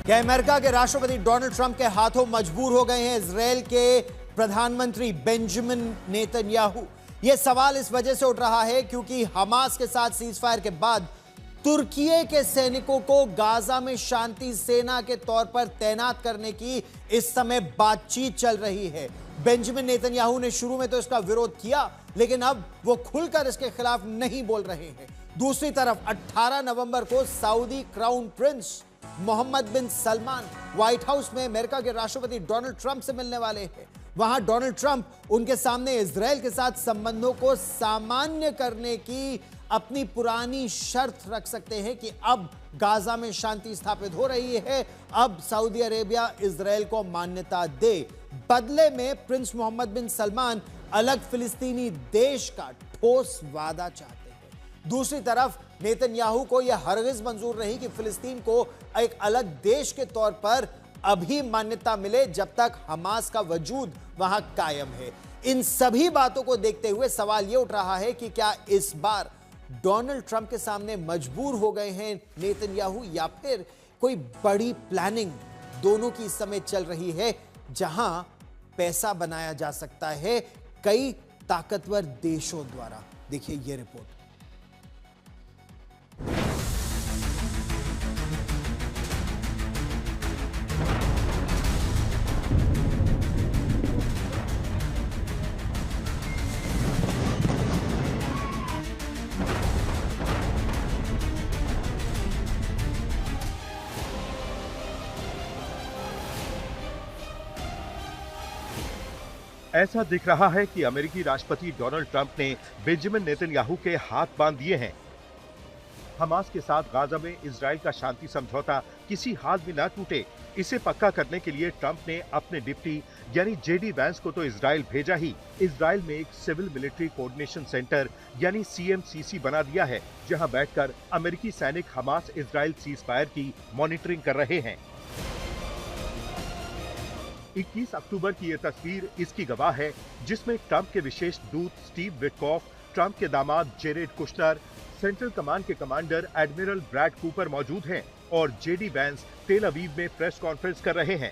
क्या अमेरिका के राष्ट्रपति डोनाल्ड ट्रंप के हाथों मजबूर हो गए हैं इजरायल के प्रधानमंत्री बेंजामिन नेतन्याहू? यह सवाल इस वजह से उठ रहा है क्योंकि हमास के साथ सीजफायर के बाद तुर्की के सैनिकों को गाजा में शांति सेना के तौर पर तैनात करने की इस समय बातचीत चल रही है। बेंजामिन नेतन्याहू ने शुरू में तो इसका विरोध किया, लेकिन अब वो खुलकर इसके खिलाफ नहीं बोल रहे हैं। दूसरी तरफ 18 नवंबर को सऊदी क्राउन प्रिंस मोहम्मद बिन सलमान व्हाइट हाउस में अमेरिका के राष्ट्रपति डोनाल्ड ट्रंप से मिलने वाले हैं। वहां डोनाल्ड ट्रंप उनके सामने इजरायल के साथ संबंधों को सामान्य करने की अपनी पुरानी शर्त रख सकते हैं कि अब गाजा में शांति स्थापित हो रही है, अब सऊदी अरेबिया इजरायल को मान्यता दे। बदले में प्रिंस मोहम्मद बिन सलमान अलग फिलिस्तीनी देश का ठोस वादा चाहते हैं। दूसरी तरफ नेतन्याहू को यह हरगिज मंजूर नहीं कि फिलिस्तीन को एक अलग देश के तौर पर अभी मान्यता मिले जब तक हमास का वजूद वहां कायम है। इन सभी बातों को देखते हुए सवाल यह उठ रहा है कि क्या इस बार डोनाल्ड ट्रंप के सामने मजबूर हो गए हैं नेतन्याहू, या फिर कोई बड़ी प्लानिंग दोनों की इस समय चल रही है जहां पैसा बनाया जा सकता है कई ताकतवर देशों द्वारा। देखिए यह रिपोर्ट। ऐसा दिख रहा है कि अमेरिकी राष्ट्रपति डोनाल्ड ट्रंप ने बेंजामिन नेतन्याहू के हाथ बांध दिए हैं। हमास के साथ गाजा में इजरायल का शांति समझौता किसी हाल में न टूटे, इसे पक्का करने के लिए ट्रंप ने अपने डिप्टी यानी जेडी वैंस को तो इजरायल भेजा ही, इजरायल में एक सिविल मिलिट्री कोऑर्डिनेशन सेंटर यानी सीएमसीसी बना दिया है, जहां बैठकर अमेरिकी सैनिक हमास इजरायल सीजफायर की मॉनिटरिंग कर रहे हैं। 21 अक्टूबर की यह तस्वीर इसकी गवाह है, जिसमें ट्रंप के विशेष दूत स्टीव विटकॉफ, ट्रंप के दामाद जेरेड कुशनर, सेंट्रल कमांड के कमांडर एडमिरल ब्रैड कूपर मौजूद हैं और जेडी वैंस तेल अवीव में प्रेस कॉन्फ्रेंस कर रहे हैं।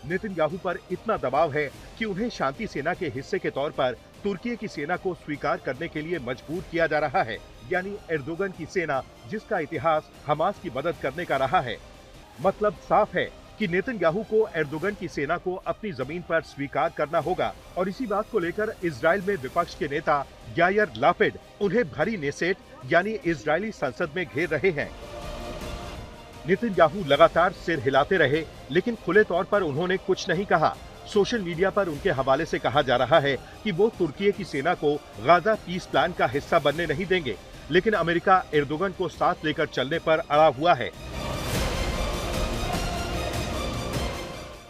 नेतन्याहू पर इतना दबाव है कि उन्हें शांति सेना के हिस्से के तौर पर तुर्की की सेना को स्वीकार करने के लिए मजबूर किया जा रहा है, यानी एर्दोगन की सेना, जिसका इतिहास हमास की मदद करने का रहा है। मतलब साफ है कि नेतन्याहू को एर्दोगन की सेना को अपनी जमीन पर स्वीकार करना होगा, और इसी बात को लेकर इजरायल में विपक्ष के नेता यायर लापिड उन्हें भरी नेसेट यानी इजरायली संसद में घेर रहे हैं। नेतन्याहू लगातार सिर हिलाते रहे, लेकिन खुले तौर पर उन्होंने कुछ नहीं कहा। सोशल मीडिया पर उनके हवाले से कहा जा रहा है कि वो तुर्की की सेना को गाजा पीस प्लान का हिस्सा बनने नहीं देंगे, लेकिन अमेरिका एर्दोगन को साथ लेकर चलने पर अड़ा हुआ है।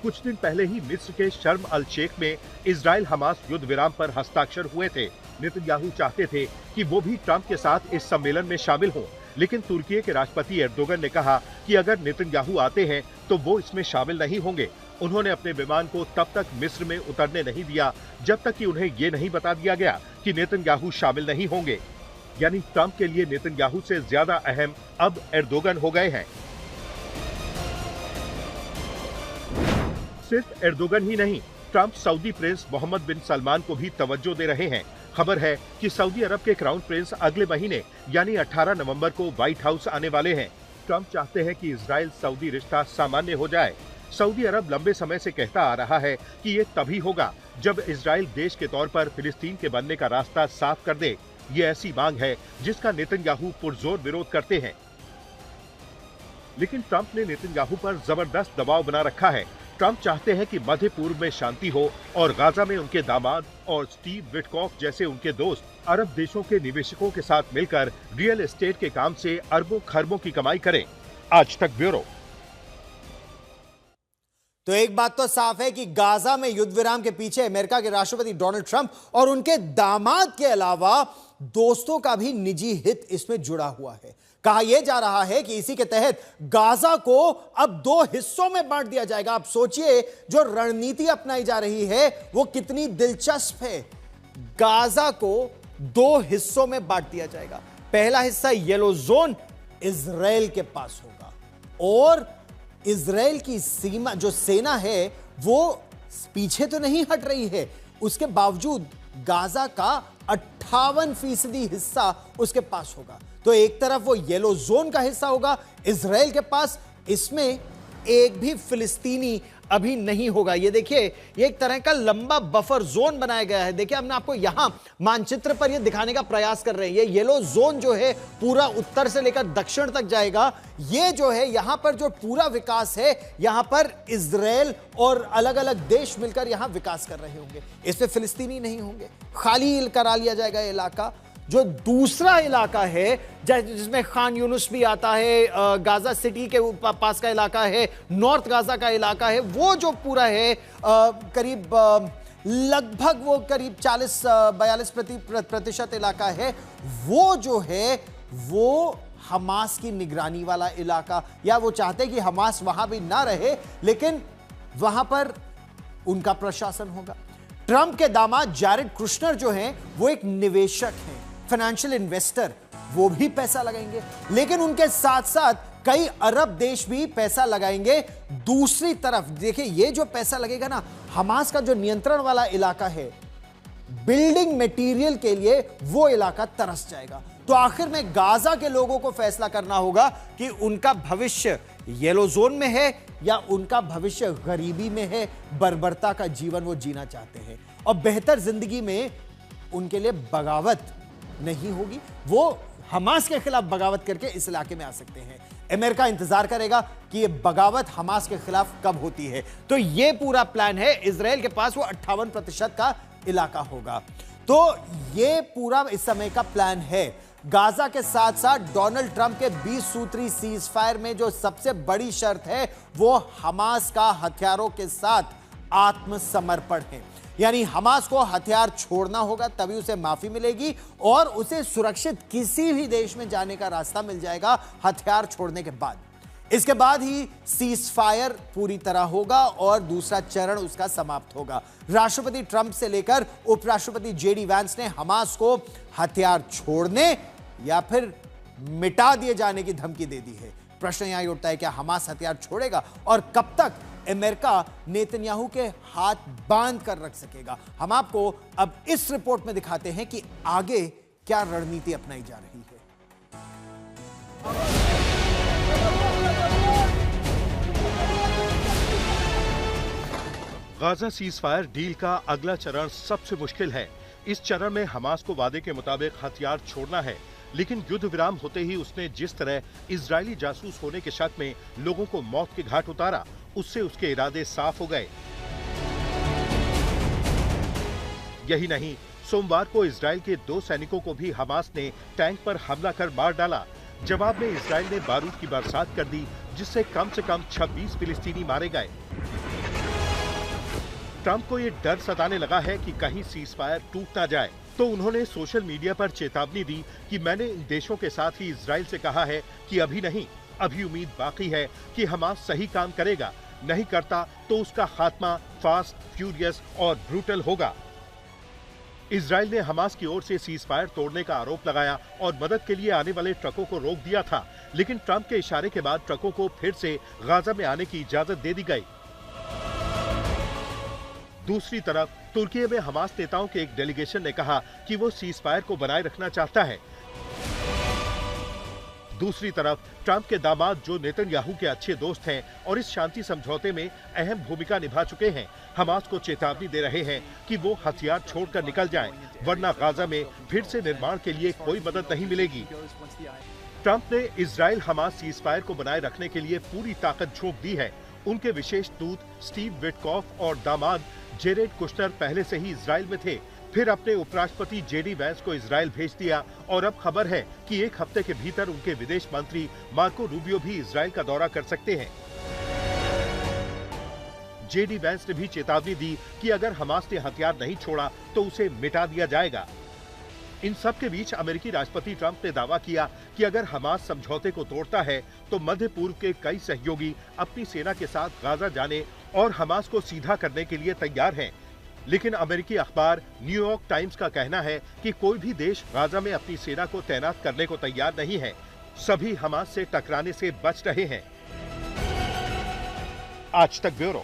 कुछ दिन पहले ही मिस्र के शर्म अल शेख में इजरायल हमास युद्ध विराम पर हस्ताक्षर हुए थे। नेतन्याहू चाहते थे कि वो भी ट्रंप के साथ इस सम्मेलन में शामिल हों, लेकिन तुर्की के राष्ट्रपति एर्दोगन ने कहा कि अगर नेतन्याहू आते हैं तो वो इसमें शामिल नहीं होंगे। उन्होंने अपने विमान को तब तक मिस्र में उतरने नहीं दिया जब तक कि उन्हें ये नहीं बता दिया गया कि नेतन्याहू शामिल नहीं होंगे। यानी ट्रंप के लिए नेतन्याहू से ज्यादा अहम अब एर्दोगन हो गए हैं। सिर्फ एर्दोगन ही नहीं, ट्रंप सऊदी प्रिंस मोहम्मद बिन सलमान को भी तवज्जो दे रहे हैं। खबर है कि सऊदी अरब के क्राउन प्रिंस अगले महीने यानी 18 नवंबर को व्हाइट हाउस आने वाले हैं। ट्रंप चाहते हैं कि इजरायल सऊदी रिश्ता सामान्य हो जाए। सऊदी अरब लंबे समय से कहता आ रहा है कि ये तभी होगा जब इजरायल देश के तौर पर फिलिस्तीन के बनने का रास्ता साफ कर दे। ये ऐसी मांग है जिसका नेतन्याहू पुरजोर विरोध करते हैं, लेकिन ट्रंप ने नेतन्याहू पर जबरदस्त दबाव बना रखा है। ट्रंप चाहते हैं कि मध्य पूर्व में शांति हो और गाजा में उनके दामाद और स्टीव विटकॉफ जैसे उनके दोस्त अरब देशों के निवेशकों के साथ मिलकर रियल एस्टेट के काम से अरबों खरबों की कमाई करें। आज तक ब्यूरो। तो एक बात तो साफ है कि गाजा में युद्ध विराम के पीछे अमेरिका के राष्ट्रपति डोनाल्ड ट्रंप और उनके दामाद के अलावा दोस्तों का भी निजी हित इसमें जुड़ा हुआ है। कहा यह जा रहा है कि इसी के तहत गाजा को अब 2 हिस्सों में बांट दिया जाएगा। आप सोचिए जो रणनीति अपनाई जा रही है वो कितनी दिलचस्प है। गाजा को 2 हिस्सों में बांट दिया जाएगा। पहला हिस्सा येलो जोन इजराइल के पास होगा और इजराइल की सीमा जो सेना है वो पीछे तो नहीं हट रही है, उसके बावजूद गाजा का 58% हिस्सा उसके पास होगा। तो एक तरफ वो येलो जोन का हिस्सा होगा इजराइल के पास, इसमें एक भी फिलिस्तीनी अभी नहीं होगा। ये देखिए, ये एक तरह का लंबा बफर जोन बनाया गया है। देखिए, हमने आपको यहां मानचित्र पर ये दिखाने का प्रयास कर रहे हैं। ये येलो जोन जो है पूरा उत्तर से लेकर दक्षिण तक जाएगा। ये जो है यहां पर जो पूरा विकास है, यहां पर इजराइल और अलग अलग देश मिलकर यहां विकास कर रहे होंगे। इसमें फिलिस्तीनी नहीं होंगे, खाली करा लिया जाएगा ये इलाका। जो दूसरा इलाका है जिसमें खान यूनुस भी आता है, गाजा सिटी के पास का इलाका है, नॉर्थ गाजा का इलाका है, वो जो पूरा है करीब लगभग वो करीब 40-42% इलाका है, वो जो है वो हमास की निगरानी वाला इलाका, या वो चाहते हैं कि हमास वहां भी ना रहे लेकिन वहां पर उनका प्रशासन होगा। ट्रंप के दामाद जैरेड कुशनर जो हैं वो एक निवेशक हैं, फाइनेंशियल इन्वेस्टर, वो भी पैसा लगाएंगे, लेकिन उनके साथ साथ कई अरब देश भी पैसा लगाएंगे। दूसरी तरफ देखिए, ये जो पैसा लगेगा ना, हमास का जो नियंत्रण वाला इलाका है, बिल्डिंग मटेरियल के लिए वो इलाका तरस जाएगा। तो आखिर में गाजा के लोगों को फैसला करना होगा कि उनका भविष्य येलो जोन में है या उनका भविष्य गरीबी में है, बर्बरता का जीवन वो जीना चाहते हैं और बेहतर जिंदगी में उनके लिए बगावत नहीं होगी। वो हमास के खिलाफ बगावत करके इस इलाके में आ सकते हैं। अमेरिका इंतजार करेगा कि ये बगावत हमास के खिलाफ कब होती है। तो ये पूरा प्लान है। इजराइल के पास वो 58% का इलाका होगा। तो ये पूरा इस समय का प्लान है। गाजा के साथ साथ डोनाल्ड ट्रंप के 20 सूत्री सीज फायर में जो सबसे बड़ी शर्त है वो हमास का हथियारों के साथ आत्मसमर्पण है। यानी हमास को हथियार छोड़ना होगा, तभी उसे माफी मिलेगी और उसे सुरक्षित किसी भी देश में जाने का रास्ता मिल जाएगा हथियार छोड़ने के बाद। इसके बाद ही सीज फायर पूरी तरह होगा और दूसरा चरण उसका समाप्त होगा। राष्ट्रपति ट्रंप से लेकर उपराष्ट्रपति जेडी वैंस ने हमास को हथियार छोड़ने या फिर मिटा दिए जाने की धमकी दे दी है। प्रश्न यहां उठता है, क्या हमास हथियार छोड़ेगा और कब तक अमेरिका नेतन्याहू के हाथ बांध कर रख सकेगा? हम आपको अब इस रिपोर्ट में दिखाते हैं कि आगे क्या रणनीति अपनाई जा रही है। गाजा सीजफायर डील का अगला चरण सबसे मुश्किल है। इस चरण में हमास को वादे के मुताबिक हथियार छोड़ना है, लेकिन युद्ध विराम होते ही उसने जिस तरह इजरायली जासूस होने के शक में लोगों को मौत के घाट उतारा, उससे उसके इरादे साफ हो गए। यही नहीं, सोमवार को इजरायल के 2 सैनिकों को भी हमास ने टैंक पर हमला कर मार डाला। जवाब में इजरायल ने बारूद की बरसात कर दी, जिससे कम से कम 26 फिलिस्तीनी मारे गए। ट्रंप को ये डर सताने लगा है कि कहीं सीजफायर टूट ना जाए, तो उन्होंने सोशल मीडिया पर चेतावनी दी कि मैंने इन देशों के साथ ही इजरायल से कहा है कि अभी नहीं, अभी उम्मीद बाकी है कि हमास सही काम करेगा, नहीं करता तो उसका खात्मा फास्ट, फ्यूरियस और ब्रूटल होगा। इजरायल ने हमास की ओर से सीजफायर तोड़ने का आरोप लगाया और मदद के लिए आने वाले ट्रकों को रोक दिया था, लेकिन ट्रंप के इशारे के बाद ट्रकों को फिर से गाजा में आने की इजाजत दे दी गई। दूसरी तरफ तुर्की में हमास नेताओं के एक डेलीगेशन ने कहा कि वो सीजफायर को बनाए रखना चाहता है। दूसरी तरफ ट्रंप के दामाद जो नेतन्याहू के अच्छे दोस्त हैं और इस शांति समझौते में अहम भूमिका निभा चुके हैं, हमास को चेतावनी दे रहे हैं कि वो हथियार छोड़कर निकल जाएं, वरना गाजा में फिर से निर्माण के लिए कोई मदद नहीं मिलेगी। ट्रंप ने इजरायल हमास सीजफायर को बनाए रखने के लिए पूरी ताकत झोंक दी है। उनके विशेष दूत स्टीव विटकॉफ और दामाद जैरेड कुशनर पहले से ही इजरायल में थे, फिर अपने उपराष्ट्रपति जेडी वैंस को इजरायल भेज दिया और अब खबर है कि एक हफ्ते के भीतर उनके विदेश मंत्री मार्को रूबियो भी इजरायल का दौरा कर सकते हैं। जेडी वैंस ने भी चेतावनी दी कि अगर हमास ने हथियार नहीं छोड़ा तो उसे मिटा दिया जाएगा। इन सब के बीच अमेरिकी राष्ट्रपति ट्रंप ने दावा किया कि अगर हमास समझौते को तोड़ता है तो मध्य पूर्व के कई सहयोगी अपनी सेना के साथ गाजा जाने और हमास को सीधा करने के लिए तैयार हैं। लेकिन अमेरिकी अखबार न्यूयॉर्क टाइम्स का कहना है कि कोई भी देश गाजा में अपनी सेना को तैनात करने को तैयार नहीं है। सभी हमास से टकराने से बच रहे हैं। आज तक ब्यूरो।